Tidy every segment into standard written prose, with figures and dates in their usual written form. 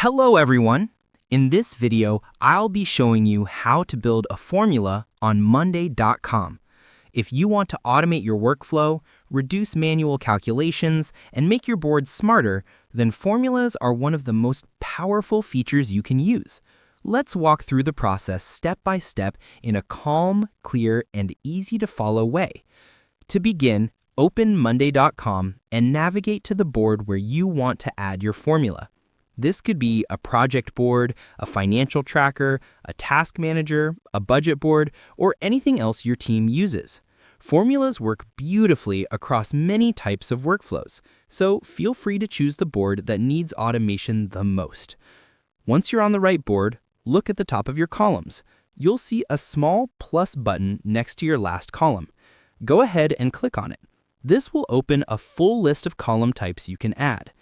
Hello everyone! In this video, I'll be showing you how to build a formula on Monday.com. If you want to automate your workflow, reduce manual calculations, and make your board smarter, then formulas are one of the most powerful features you can use. Let's walk through the process step by step in a calm, clear, and easy-to-follow way. To begin, open Monday.com and navigate to the board where you want to add your formula. This could be a project board, a financial tracker, a task manager, a budget board, or anything else your team uses. Formulas work beautifully across many types of workflows, so feel free to choose the board that needs automation the most. Once you're on the right board, look at the top of your columns. You'll see a small plus button next to your last column. Go ahead and click on it. This will open a full list of column types you can add.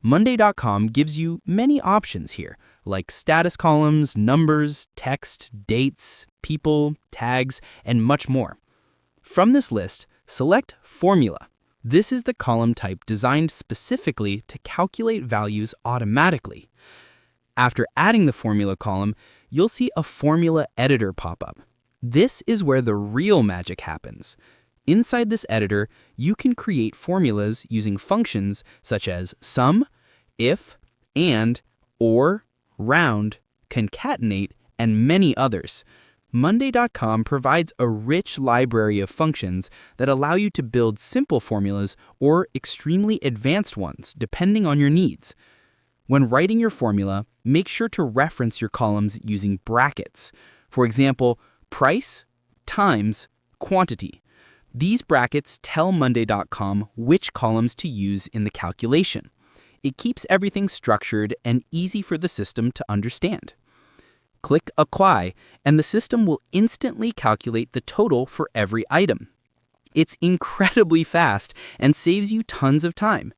Monday.com gives you many options here, like status columns, numbers, text, dates, people, tags, and much more. From this list, select Formula. This is the column type designed specifically to calculate values automatically. After adding the formula column, you'll see a formula editor pop up. This is where the real magic happens. Inside this editor, you can create formulas using functions such as sum, if, and, or, round, concatenate, and many others. Monday.com provides a rich library of functions that allow you to build simple formulas or extremely advanced ones, depending on your needs. When writing your formula, make sure to reference your columns using brackets. For example, price times quantity. These brackets tell Monday.com which columns to use in the calculation. It keeps everything structured and easy for the system to understand. Click Apply, and the system will instantly calculate the total for every item. It's incredibly fast and saves you tons of time.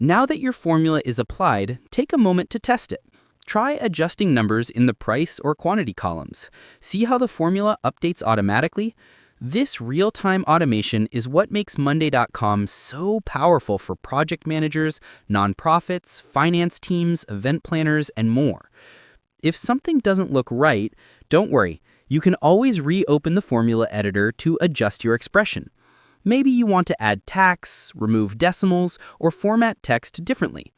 Now that your formula is applied, take a moment to test it. Try adjusting numbers in the price or quantity columns. See how the formula updates automatically? This real-time automation is what makes Monday.com so powerful for project managers, nonprofits, finance teams, event planners, and more. If something doesn't look right, don't worry. You can always reopen the formula editor to adjust your expression. Maybe you want to add tax, remove decimals, or format text differently.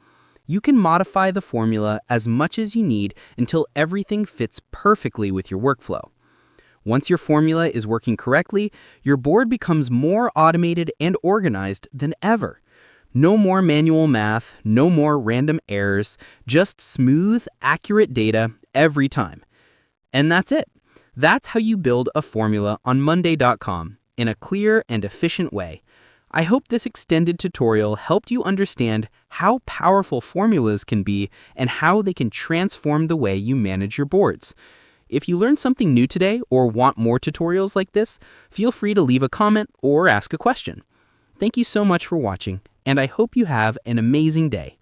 You can modify the formula as much as you need until everything fits perfectly with your workflow. Once your formula is working correctly, your board becomes more automated and organized than ever. No more manual math, no more random errors, just smooth, accurate data every time. And that's it. That's how you build a formula on Monday.com in a clear and efficient way. I hope this extended tutorial helped you understand how powerful formulas can be and how they can transform the way you manage your boards. If you learned something new today or want more tutorials like this, feel free to leave a comment or ask a question. Thank you so much for watching, and I hope you have an amazing day.